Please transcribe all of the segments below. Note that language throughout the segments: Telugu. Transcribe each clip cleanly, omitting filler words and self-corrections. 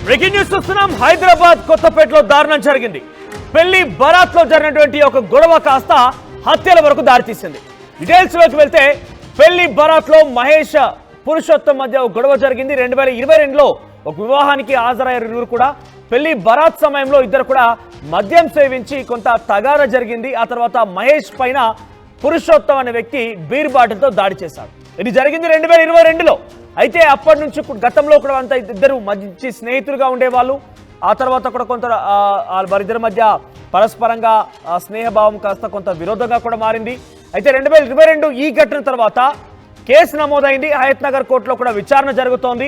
బ్రేకింగ్ న్యూస్ చూస్తున్నాం. హైదరాబాద్ కొత్తపేటలో దారుణం జరిగింది. పెళ్లి బరాత్ లో జరిగినటువంటి ఒక గొడవ కాస్త హత్యల వరకు దారితీసింది. డీటెయిల్స్ లోకి వెళ్తే పెళ్లి బరాత్ లో మహేష్ పురుషోత్తం మధ్య ఒక గొడవ జరిగింది. 2022లో ఒక వివాహానికి హాజరయ్యారు ఇరువురు కూడా. పెళ్లి బరాత్ సమయంలో ఇద్దరు కూడా మద్యం సేవించి కొంత తగాద జరిగింది. ఆ తర్వాత మహేష్ పైన పురుషోత్తం అనే వ్యక్తి బీర్ బాటిల్తో దాడి చేశాడు. ఇది జరిగింది 2022లో. అయితే అప్పటి నుంచి గతంలో కూడా అంతా ఇద్దరు మంచి స్నేహితులుగా ఉండేవాళ్ళు. ఆ తర్వాత కూడా కొంత వారిద్దరి మధ్య పరస్పరంగా స్నేహభావం కాస్త కొంత విరోధంగా కూడా మారింది. అయితే 2022 ఈ ఘటన తర్వాత కేసు నమోదైంది. హయత్ నగర్ కోర్టులో కూడా విచారణ జరుగుతోంది.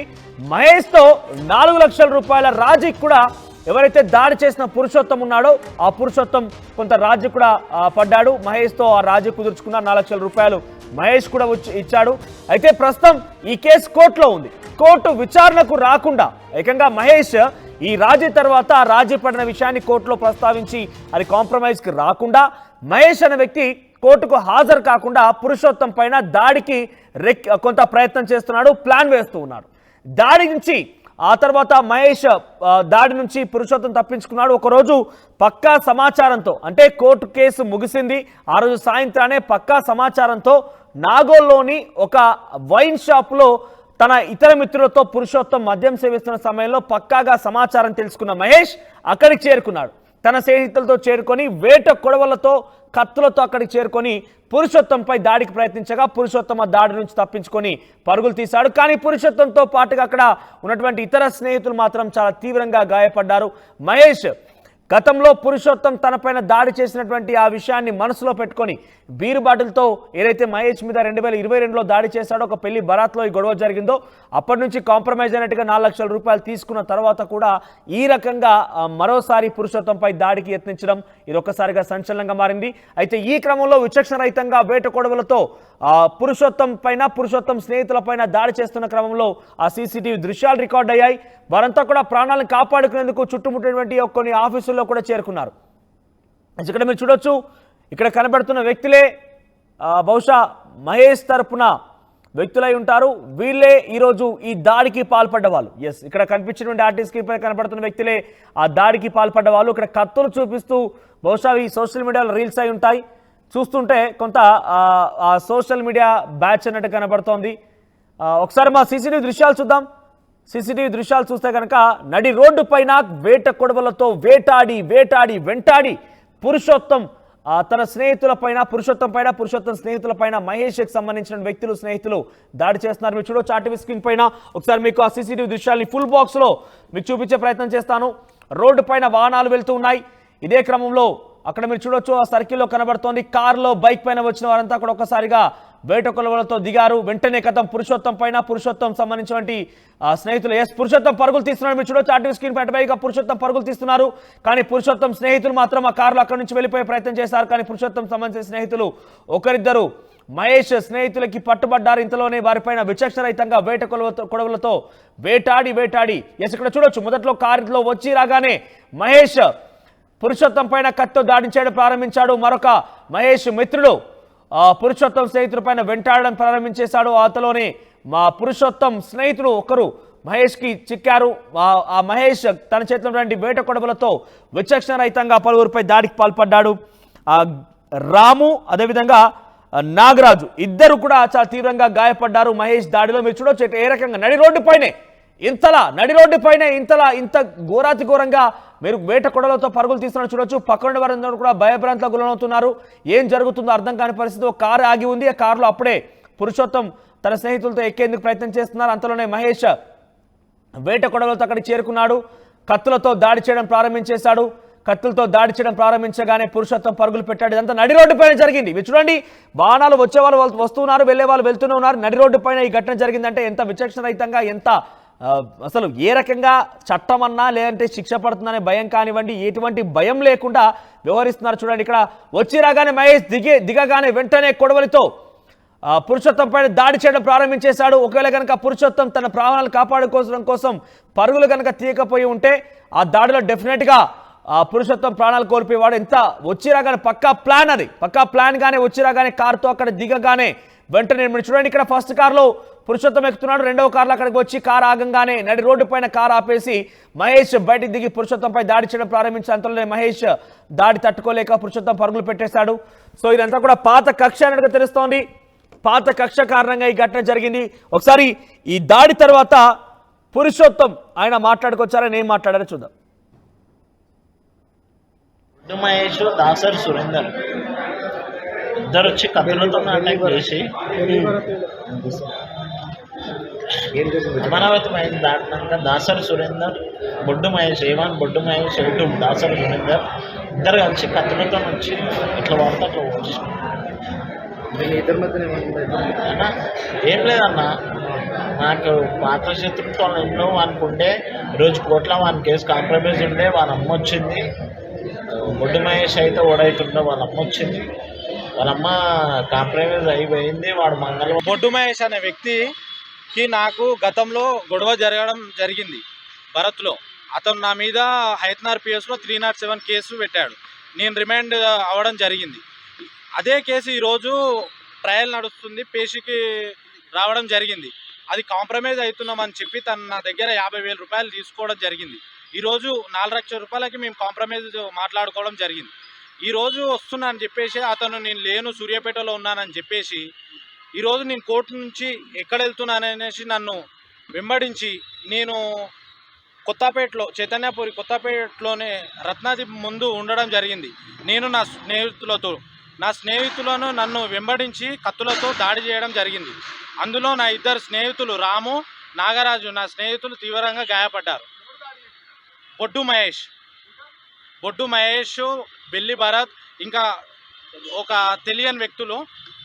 మహేష్తో 4 లక్షల రూపాయల రాజీకి కూడా ఎవరైతే దాడి చేసిన పురుషోత్తం ఉన్నాడో ఆ పురుషోత్తం కొంత రాజీ కూడా పడ్డాడు. మహేష్తో ఆ రాజీ కుదుర్చుకున్న 4 లక్షల రూపాయలు మహేష్ కూడా ఇచ్చాడు. అయితే ప్రస్తుతం ఈ కేసు కోర్టులో ఉంది. కోర్టు విచారణకు రాకుండా ఏకంగా మహేష్ ఈ రాజీ తర్వాత రాజీ పడిన విషయాన్ని కోర్టులో ప్రస్తావించి అది కాంప్రమైజ్కి రాకుండా మహేష్ అనే వ్యక్తి కోర్టుకు హాజరు కాకుండా పురుషోత్తం పైన దాడికి కొంత ప్రయత్నం చేస్తున్నాడు, ప్లాన్ వేస్తూ ఉన్నాడు. దాడి నుంచి ఆ తర్వాత మహేష్ దాడి నుంచి పురుషోత్తం తప్పించుకున్నాడు. ఒకరోజు పక్కా సమాచారంతో, అంటే కోర్టు కేసు ముగిసింది ఆ రోజు సాయంత్రానే పక్కా సమాచారంతో నాగోల్లోని ఒక వైన్ షాప్లో తన ఇతర మిత్రులతో పురుషోత్తం మద్యం సేవిస్తున్న సమయంలో పక్కాగా సమాచారం తెలుసుకున్న మహేష్ అక్కడికి చేరుకున్నాడు. తన స్నేహితులతో చేరుకొని వేట కొడవలతో కత్తులతో అక్కడికి చేరుకొని పురుషోత్తంపై దాడికి ప్రయత్నించగా పురుషోత్తం ఆ దాడి నుంచి తప్పించుకొని పరుగులు తీశాడు. కానీ పురుషోత్తంతో పాటుగా అక్కడ ఉన్నటువంటి ఇతర స్నేహితులు మాత్రం చాలా తీవ్రంగా గాయపడ్డారు. మహేష్ గతంలో పురుషోత్తం తనపైన దాడి చేసినటువంటి ఆ విషయాన్ని మనసులో పెట్టుకొని బీరు బాటిల్తో ఏదైతే మహేష్ మీద 2022లో దాడి చేశాడో, ఒక పెళ్లి బరాత్లో ఈ గొడవ జరిగిందో అప్పటి నుంచి కాంప్రమైజ్ అయినట్టుగా 4 లక్షల రూపాయలు తీసుకున్న తర్వాత కూడా ఈ రకంగా మరోసారి పురుషోత్తంపై దాడికి యత్నించడం ఇది ఒక్కసారిగా సంచలనంగా మారింది. అయితే ఈ క్రమంలో విచక్షణరహితంగా వేట కొడవలతో పురుషోత్తం స్నేహితుల పైన దాడి చేస్తున్న క్రమంలో ఆ సీసీటీవీ దృశ్యాలు రికార్డ్ అయ్యాయి. వారంతా కూడా ప్రాణాలను కాపాడుకునేందుకు చుట్టుముట్టినటువంటి కొన్ని ఆఫీసుల్లో కూడా చేరుకున్నారు. ఇక్కడ మీరు చూడొచ్చు, ఇక్కడ కనబడుతున్న వ్యక్తులే బహుశా మహేష్ తరపున వ్యక్తులై ఉంటారు. వీళ్ళే ఈరోజు ఈ దాడికి పాల్పడ్డ వాళ్ళు. ఎస్, ఇక్కడ కనిపించినటువంటి ఆర్టిస్ట్ పై కనబడుతున్న వ్యక్తులే ఆ దాడికి పాల్పడ్డ వాళ్ళు. ఇక్కడ కత్తులు చూపిస్తూ బహుశా ఈ సోషల్ మీడియాలో రీల్స్ అయి ఉంటాయి. చూస్తుంటే కొంత ఆ సోషల్ మీడియా బ్యాచ్ అన్నట్టు కనబడుతోంది. ఒకసారి మా సీసీటీవీ దృశ్యాలు చూద్దాం. సీసీటీవీ దృశ్యాలు చూస్తే కనుక నడి రోడ్డు పైన వేట కొడవలతో వెంటాడి పురుషోత్తం తన పురుషోత్తం స్నేహితుల పైన మహేష్కి సంబంధించిన స్నేహితులు దాడి చేస్తున్నారు. మీరు చూడొచ్చు ఆర్టీవీ స్క్రీన్ పైన. ఒకసారి మీకు ఆ సీసీటీవీ దృశ్యాలని ఫుల్ బాక్స్ లో మీకు చూపించే ప్రయత్నం చేస్తాను. రోడ్డు పైన వాహనాలు వెళ్తూ ఉన్నాయి. ఇదే క్రమంలో అక్కడ మీరు చూడొచ్చు ఆ సర్కిల్లో కనబడుతోంది. కారులో బైక్ పైన వచ్చిన వారంతా కూడా ఒక్కసారిగా వేట కొలవలతో దిగారు. వెంటనే పురుషోత్తం సంబంధించినటువంటి స్నేహితులు పురుషోత్తం పరుగులు తీస్తున్నారు. మీరు చూడొచ్చు ఆర్టీవీ స్క్రీన్ పైగా పురుషోత్తం పరుగులు తీస్తున్నారు. కానీ పురుషోత్తం స్నేహితులు మాత్రం ఆ కారులో అక్కడి నుంచి వెళ్ళిపోయే ప్రయత్నం చేశారు. కానీ పురుషోత్తం సంబంధించిన స్నేహితులు ఒకరిద్దరు మహేష్ స్నేహితులకి పట్టుబడ్డారు. ఇంతలోనే వారిపైన విచక్షణరహితంగా వేట కొడవలతో వేటాడి ఇక్కడ చూడొచ్చు మొదట్లో కారులో వచ్చి రాగానే మహేష్ పురుషోత్తం పైన కత్తితో దాడి చేయడం ప్రారంభించాడు. మరొక మహేష్ మిత్రుడు పురుషోత్తం స్నేహితుల పైన వెంటాడడం ప్రారంభించేశాడు. అంతలోనే మా పురుషోత్తం స్నేహితుడు ఒకరు మహేష్కి చిక్కారు. ఆ మహేష్ తన చేతిలో వేట కొడవలతో విచక్షణరహితంగా పలువురిపై దాడికి పాల్పడ్డాడు. రాము అదేవిధంగా నాగరాజు ఇద్దరు కూడా చాలా తీవ్రంగా గాయపడ్డారు మహేష్ దాడిలో. మీరు చూడొచ్చు ఏ రకంగా నడి రోడ్డు పైన ఇంత ఘోరాతి ఘోరంగా మీరు వేట కొడలతో పరుగులు తీస్తున్నారు చూడొచ్చు. పక్కన వారందరూ కూడా భయభ్రాంతులకు గురవుతున్నారు. ఏం జరుగుతుందో అర్థం కాని పరిస్థితి. ఒక కారు ఆగి ఉంది. ఆ కారులో అప్పుడే పురుషోత్తం తన స్నేహితులతో ఎక్కేందుకు ప్రయత్నం చేస్తున్నారు. అంతలోనే మహేష్ వేట కొడలతో అక్కడికి చేరుకున్నాడు. కత్తులతో దాడి చేయడం ప్రారంభించేశాడు. కత్తులతో దాడి చేయడం ప్రారంభించగానే పురుషోత్తం పరుగులు పెట్టాడు. ఇదంతా నడి రోడ్డు పైన జరిగింది. మీరు చూడండి, వాహనాలు వచ్చేవాళ్ళు వస్తున్నారు, వెళ్లే వాళ్ళు వెళ్తూనే ఉన్నారు. నడి రోడ్డు పైన ఈ ఘటన జరిగిందంటే ఎంత విచక్షణరహితంగా, ఎంత అసలు ఏ రకంగా చట్టం అన్నా లేదంటే శిక్ష పడుతుందనే భయం కానివ్వండి, ఎటువంటి భయం లేకుండా వ్యవహరిస్తున్నారు చూడండి. ఇక్కడ వచ్చి రాగానే మహేష్ దిగగానే వెంటనే కొడవలితో పురుషోత్తం పైన దాడి చేయడం ప్రారంభించేశాడు. ఒకవేళ కనుక పురుషోత్తం తన ప్రాణాలు కాపాడుకోవడం కోసం పరుగులు కనుక తీయకపోయి ఉంటే ఆ దాడిలో డెఫినెట్గా పురుషోత్తం ప్రాణాలు కోల్పోయేవాడు. ఎంత వచ్చిరా కానీ పక్కా ప్లాన్, అది పక్కా ప్లాన్ గానే వచ్చిరా కానీ కారుతో అక్కడ దిగగానే వెంటనే మీరు చూడండి, ఇక్కడ ఫస్ట్ కార్లో పురుషోత్తం ఎక్కుతున్నాడు, రెండవ కార్లో అక్కడికి వచ్చి కారు ఆగంగానే నడి రోడ్డు పైన కారు ఆపేసి మహేష్ బయటికి దిగి పురుషోత్తంపై దాడి చేయడం ప్రారంభించిన అంతలోనే మహేష్ దాడి తట్టుకోలేక పురుషోత్తం పరుగులు పెట్టేశాడు. సో ఇదంతా కూడా పాత కక్ష అన్నట్టుగా తెలుస్తోంది. పాత కక్ష కారణంగా ఈ ఘటన జరిగింది. ఒకసారి ఈ దాడి తర్వాత పురుషోత్తం ఆయన మాట్లాడుకొచ్చారని ఏం మాట్లాడారో చూద్దాం. మహేష్ దాసరి సురేందర్ ఇద్దరు వచ్చి కత్తులతో అటాక్ చేసి అమరావతి దాటినాక దాసరి సురేందర్, బొడ్డు మహేష్, బొడ్డు మహేష్ ఎటు దాసరి సురేందర్ ఇద్దరు కలిసి కత్తులతో వచ్చి ఇట్లా వాడితే అట్లా ఓడించుకున్నారు. ఏం లేదన్న, నాకు పాత శత్రుత్వం ఎన్నో అనుకుంటే ఈరోజు కోట్ల వాని కేసు కాంప్రమైజ్ ఉండే, వాళ్ళ అమ్మ వచ్చింది. బొడ్డు మహేష్ అయితే ఓడైతుండే, వాళ్ళ అమ్మ వచ్చింది. వాళ్ళమ్మ కాంప్రమైజ్ అయిపోయింది. వాడు మంగళం. బొడ్డు మహేష్ అనే వ్యక్తికి నాకు గతంలో గొడవ జరగడం జరిగింది భరత్లో. అతను నా మీద హైత్నార్ పిఎస్లో 307 కేసు పెట్టాడు. నేను రిమాండ్ అవ్వడం జరిగింది. అదే కేసు ఈరోజు ట్రయల్ నడుస్తుంది, పేషీకి రావడం జరిగింది. అది కాంప్రమైజ్ అవుతున్నామని చెప్పి తను నా దగ్గర 50,000 రూపాయలు తీసుకోవడం జరిగింది. ఈరోజు 4 లక్షల రూపాయలకి మేము కాంప్రమైజ్ మాట్లాడుకోవడం జరిగింది. ఈరోజు వస్తున్నా అని చెప్పేసి అతను నేను లేను సూర్యాపేటలో ఉన్నానని చెప్పేసి ఈరోజు నేను కోర్టు నుంచి ఎక్కడ వెళ్తున్నాననేసి నన్ను వెంబడించి నేను కొత్తపేటలో చైతన్యపురి కొత్తపేటలోనే రత్నాదీప్ ముందు ఉండడం జరిగింది. నేను నా స్నేహితులను నన్ను వెంబడించి కత్తులతో దాడి చేయడం జరిగింది. అందులో నా ఇద్దరు స్నేహితులు రాము, నాగరాజు నా స్నేహితులు తీవ్రంగా గాయపడ్డారు. బొడ్డు మహేష్, బెల్లి భరత్ ఇంకా ఒక తెలియని వ్యక్తులు,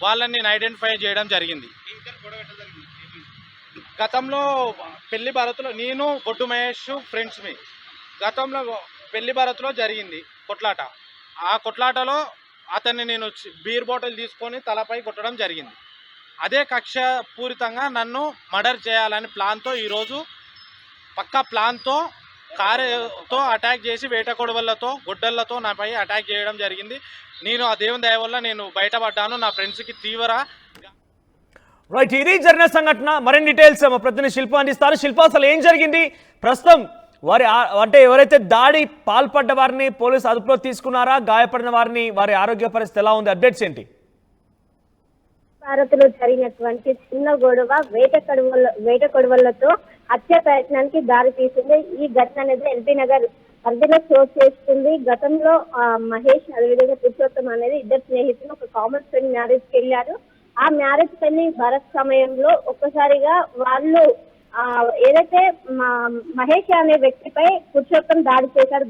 వాళ్ళని నేను ఐడెంటిఫై చేయడం జరిగింది. గతంలో పెళ్లి భరత్లో నేను బొడ్డు మహేష్ ఫ్రెండ్స్మి. గతంలో పెళ్లి భరత్లో జరిగింది కొట్లాట. ఆ కొట్లాటలో అతన్ని నేను బీర్ బాటిల్ తీసుకొని తలపై కొట్టడం జరిగింది. అదే కక్ష పూరితంగా నన్ను మర్డర్ చేయాలని ప్లాన్తో ఈరోజు పక్కా ప్లాన్తో కారుతో అటాక్ చేసి వేట కొడవళ్లతో గొడ్డళ్లతో నాపై అటాక్ చేయడం జరిగింది. నేను ఆ దేవుని దయ వల్ల నేను బయటపడ్డాను. నా ఫ్రెండ్స్కి తీవ్ర రైట్, ఇది జరిగిన సంఘటన. మరిన్ని డీటెయిల్స్ మా ప్రతినిధి శిల్ప అందిస్తారు. శిల్ప, అసలు ఏం జరిగింది? ప్రస్తుతం వారి అంటే ఎవరైతే దాడి పాల్పడ్డ వారిని పోలీసు అదుపులో తీసుకున్నారా? గాయపడిన వారిని వారి ఆరోగ్య పరిస్థితి ఎలా ఉంది? అప్డేట్స్ ఏంటి? భారత్లో జరిగినటువంటి చిన్న గొడవ వేట కొడవళ్లతో హత్య ప్రయత్నానికి దారి తీసింది. ఈ ఘటన అనేది ఎల్బీ నగర్ పరిధిలో చోటు చేసుకుంది. గతంలో మహేష్ అదేవిధంగా పురుషోత్తం అనేది ఇద్దరు స్నేహితులు ఒక కామన్ ఫ్రెండ్ మ్యారేజ్ కి వెళ్ళారు. ఆ మ్యారేజ్ పెళ్లి భరత్ సమయంలో ఒక్కసారిగా వాళ్ళు ఏదైతే మహేష్ అనే వ్యక్తిపై పురుషోత్తం దాడి చేశారు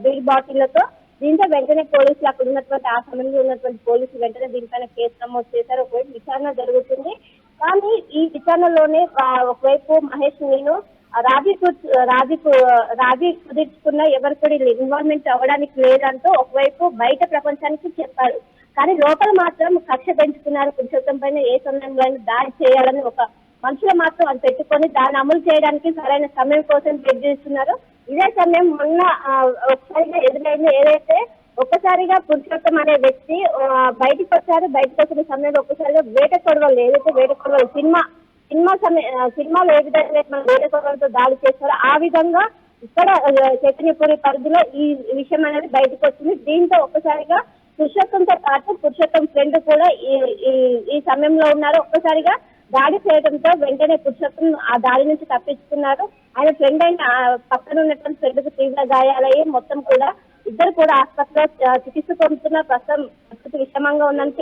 బీర్ బాటిళ్లతో. దీంతో వెంటనే పోలీసులు అక్కడ ఉన్నటువంటి ఆ సమయంలో ఉన్నటువంటి పోలీసులు వెంటనే దీనిపైన కేసు నమోదు చేశారు. ఒకవైపు విచారణ జరుగుతుంది. కానీ ఈ విచారణలోనే ఒకవైపు మహేష్ నేను రాజీ కుదుర్చుకున్న ఎవరు కూడా ఇన్వాల్వ్మెంట్ అవ్వడానికి లేదంటూ ఒకవైపు బయట ప్రపంచానికి చెప్పారు. కానీ లోపల మాత్రం కక్ష పెంచుకున్నారు. పురుషోత్తం పైన ఏ సమయంలో దాడి చేయాలని ఒక మనుషులు మాత్రం అది పెట్టుకొని దాన్ని అమలు చేయడానికి సరైన సమయం కోసం వెయిట్ చేస్తున్నారు. ఇదే సమయం మొన్న ఒకసారిగా ఎదురైంది. ఏదైతే ఒక్కసారిగా పురుషోత్తం అనే వ్యక్తి బయటకు వచ్చారు. బయటకు వచ్చిన సమయంలో ఒక్కసారిగా వేట కొడవలు ఏదైతే వేట కొడవలు సినిమాలో ఏ విధంగా మనం వేట కొడవలతో దాడి చేస్తారో ఆ విధంగా ఇక్కడ చైతన్యపురి పరిధిలో ఈ విషయం అనేది బయటకు వచ్చింది. దీంతో ఒక్కసారిగా పురుషోత్తంతో పాటు పురుషోత్తం ఫ్రెండ్ కూడా ఈ సమయంలో ఉన్నారు. ఒక్కసారిగా దాడి చేయడంతో వెంటనే పురుషోత్తం ఆ దాడి నుంచి తప్పించుకున్నారు. ఆయన ఫ్రెండ్ అయిన పక్కన ఉన్నటువంటి ఫ్రెండ్ కు తీవ్ర గాయాలయ్యి మొత్తం కూడా ఇద్దరు కూడా ఆసుపత్రిలో చికిత్స పొందుతున్న ప్రస్తుతం పరిస్థితి విషమంగా ఉందని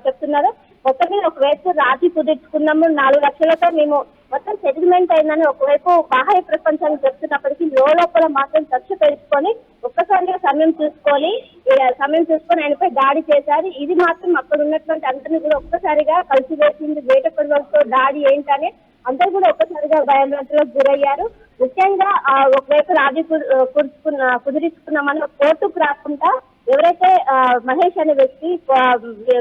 చెప్తున్నారు. మొత్తం ఒకవైపు రాజీ కుదుర్చుకున్నాము, 4 లక్షలతో మేము మొత్తం సెటిల్మెంట్ అయిందని ఒకవైపు బాహ్య ప్రపంచాన్ని చెప్తున్నప్పటికీ లోపల మాత్రం కక్ష పెంచుకొని ఒక్కసారిగా సమయం చూసుకొని ఆయనపై దాడి చేశారు. ఇది మాత్రం అక్కడ ఉన్నటువంటి అందరినీ కూడా ఒక్కసారిగా కలిసి వేసింది. వేట కొడవలతో దాడి ఏంటని అందరూ కూడా ఒక్కసారిగా భయాందోళనకు గురయ్యారు. ముఖ్యంగా ఒకవైపు రాజీ కుదిరించుకున్నామని కోర్టుకు రాకుండా ఎవరైతే మహేష్ అనే వ్యక్తి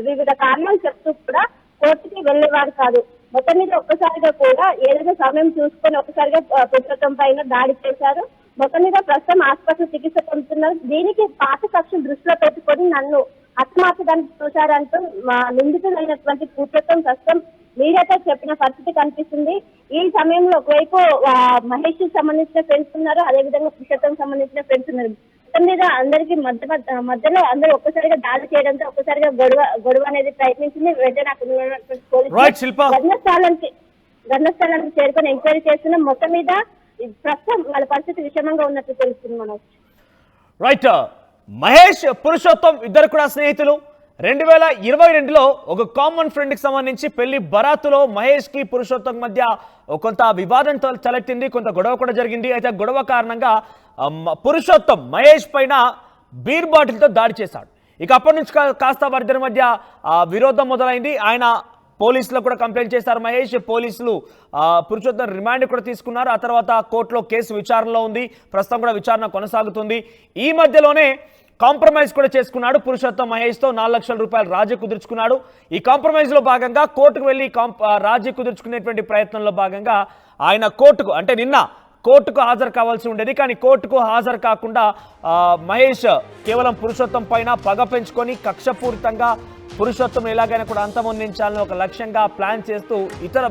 వివిధ కారణాలు చెప్తూ కూడా కోర్టుకి వెళ్లేవారు కాదు. మొత్తం మీద ఒక్కసారిగా కూడా ఏదైనా సమయం చూసుకొని ఒక్కసారిగా పురుషోత్తం పైన దాడి చేశారు. మొత్తం మీద ప్రస్తుతం ఆసుపత్రి చికిత్స పొందుతున్నారు. దీనికి పాత కక్షను దృష్టిలో పెట్టుకొని నన్ను హతమార్చడానికి చూశారంటూ నిందితులైనటువంటి పురుషోత్తం ప్రస్తుతం మీడియాతో చెప్పిన పరిస్థితి కనిపిస్తుంది. ఈ సమయంలో ఒకవైపు మహేష్ కి సంబంధించిన ఫ్రెండ్స్ ఉన్నారు, అదేవిధంగా పురుషోత్తం సంబంధించిన ఫ్రెండ్స్ ఉన్నారు. మొత్తం మీద అందరికి మధ్యలో అందరూ ఒక్కసారిగా దాడి చేయడంతో ఒక్కసారిగా గొడవ అనేది ప్రయత్నించింది. వెంటనే అక్కడ ఉన్నటువంటి పోలీసులు ఘటనాస్థలానికి చేరుకొని ఎంక్వైరీ చేస్తున్నాం. మొత్తం మీద ప్రస్తుతం వాళ్ళ పరిస్థితి విషమంగా ఉన్నట్టు తెలుస్తుంది. మనోజ్ రైట్, మహేష్ పురుషోత్తం ఇద్దరు కూడా స్నేహితులు. 2022లో ఒక కామన్ ఫ్రెండ్ కి సంబంధించి పెళ్లి బరాతులో మహేష్ కి పురుషోత్తం మధ్య కొంత వివాదం తలెత్తింది, కొంత గొడవ కూడా జరిగింది. అయితే గొడవ కారణంగా పురుషోత్తం మహేష్ పైన బీర్ బాటిల్తో దాడి చేశాడు. ఇక అప్పటి నుంచి కాస్త వారిద్దరి మధ్య విరోధం మొదలైంది. ఆయన పోలీసులకు కూడా కంప్లైంట్ చేశారు మహేష్. పోలీసులు పురుషోత్తం రిమాండ్ కూడా తీసుకున్నారు. ఆ తర్వాత కోర్టులో కేసు విచారణలో ఉంది, ప్రస్తుతం కూడా విచారణ కొనసాగుతుంది. ఈ మధ్యలోనే కాంప్రమైజ్ కూడా చేసుకున్నాడు పురుషోత్తం మహేష్తో. 4 లక్షల రూపాయలు రాజీ కుదుర్చుకున్నాడు. ఈ కాంప్రమైజ్లో భాగంగా కోర్టుకు వెళ్ళి రాజీ కుదుర్చుకునేటువంటి ప్రయత్నంలో భాగంగా ఆయన కోర్టుకు, అంటే నిన్న కోర్టుకు హాజరు కావాల్సి ఉండేది, కానీ కోర్టుకు హాజరు కాకుండా మహేష్ కేవలం పురుషోత్తం పైన పగ పెంచుకొని కక్షపూరితంగా పురుషోత్తం ఎలాగైనా కూడా అంతమొందించాలని ఒక లక్ష్యంగా ప్లాన్ చేస్తూ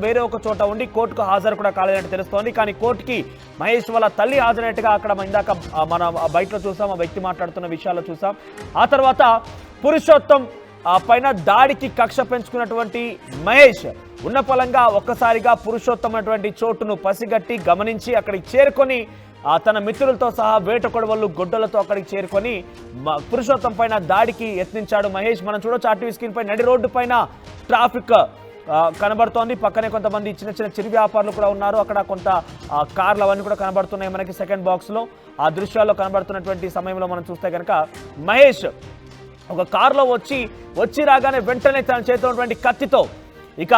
వేరే ఒక చోట ఉండి కోర్టుకు హాజరు కూడా కాలేదని తెలుస్తోంది. కానీ కోర్టుకి మహేష్ వాళ్ళ తల్లి హాజరైనట్టుగా అక్కడ ఇందాక మన బయటలో చూసాం, ఆ వ్యక్తి మాట్లాడుతున్న విషయాల్లో చూసాం. ఆ తర్వాత పురుషోత్తం పైన దాడికి కక్ష పెంచుకున్నటువంటి మహేష్ ఉన్న ఫలంగా ఒక్కసారిగా పురుషోత్తం అటువంటి చోటును పసిగట్టి గమనించి అక్కడికి చేరుకొని తన మిత్రులతో సహా వేట కొడవళ్ళు గొడ్డలతో అక్కడికి చేరుకొని పురుషోత్తం పైన దాడికి యత్నించాడు మహేష్. మనం చూడొచ్చు ఆర్టీవీ స్క్రీన్ పై నడి రోడ్డు పైన ట్రాఫిక్ కనబడుతోంది. పక్కనే కొంతమంది చిన్న చిన్న చిరు వ్యాపారులు కూడా ఉన్నారు. అక్కడ కొంత కార్లు అవన్నీ కూడా కనబడుతున్నాయి మనకి సెకండ్ బాక్స్లో. ఆ దృశ్యాల్లో కనబడుతున్నటువంటి సమయంలో మనం చూస్తే కనుక మహేష్ ఒక కారులో వచ్చి రాగానే వెంటనే తన చేతిలో ఉన్నటువంటి కత్తితో ఇక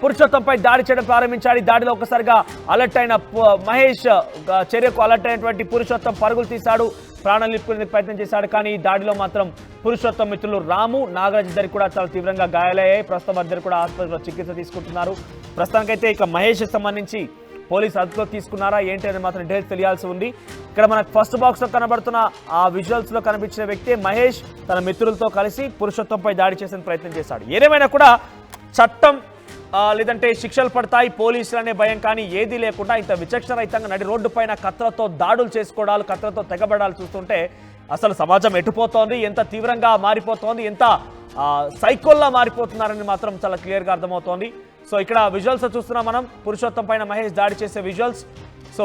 పురుషోత్తంపై దాడి చేయడం ప్రారంభించాడు. దాడిలో ఒక్కసారిగా అలర్ట్ అయిన మహేష్ చర్యకు అలర్ట్ అయినటువంటి పురుషోత్తం పరుగులు తీశాడు, ప్రాణాలు నిలుపుకునే ప్రయత్నం చేశాడు. కానీ ఈ దాడిలో మాత్రం పురుషోత్తం మిత్రులు రాము, నాగరాజ్ ఇద్దరికి కూడా చాలా తీవ్రంగా గాయాలయ్యాయి. ప్రస్తుతం ఇద్దరు కూడా ఆసుపత్రిలో చికిత్స తీసుకుంటున్నారు. ప్రస్తుతానికైతే ఇక మహేష్ సంబంధించి పోలీసు అదుపులో తీసుకున్నారా ఏంటి అనేది మాత్రం డీటెయిల్స్ తెలియాల్సి ఉంది. ఇక్కడ మనకు ఫస్ట్ బాక్స్లో కనబడుతున్న ఆ విజువల్స్లో కనిపించిన వ్యక్తి మహేష్ తన మిత్రులతో కలిసి పురుషోత్తంపై దాడి చేసే ప్రయత్నం చేశాడు. ఏదేమైనా కూడా చట్టం లేదంటే శిక్షలు పడతాయి పోలీసులు అనే భయం కానీ ఏదీ లేకుండా ఇంత విచక్షణ రహితంగా నడి రోడ్డు పైన కత్తులతో దాడులు చేసుకోవడాలు, కత్తులతో తెగబడాలు చూస్తుంటే అసలు సమాజం ఎటుపోతోంది, ఎంత తీవ్రంగా మారిపోతోంది, ఎంత సైకోల్లా మారిపోతున్నారని మాత్రం చాలా క్లియర్గా అర్థమవుతోంది. సో ఇక్కడ విజువల్స్ చూస్తున్నాం మనం, పురుషోత్తం పైన మహేష్ దాడి చేసే విజువల్స్. సో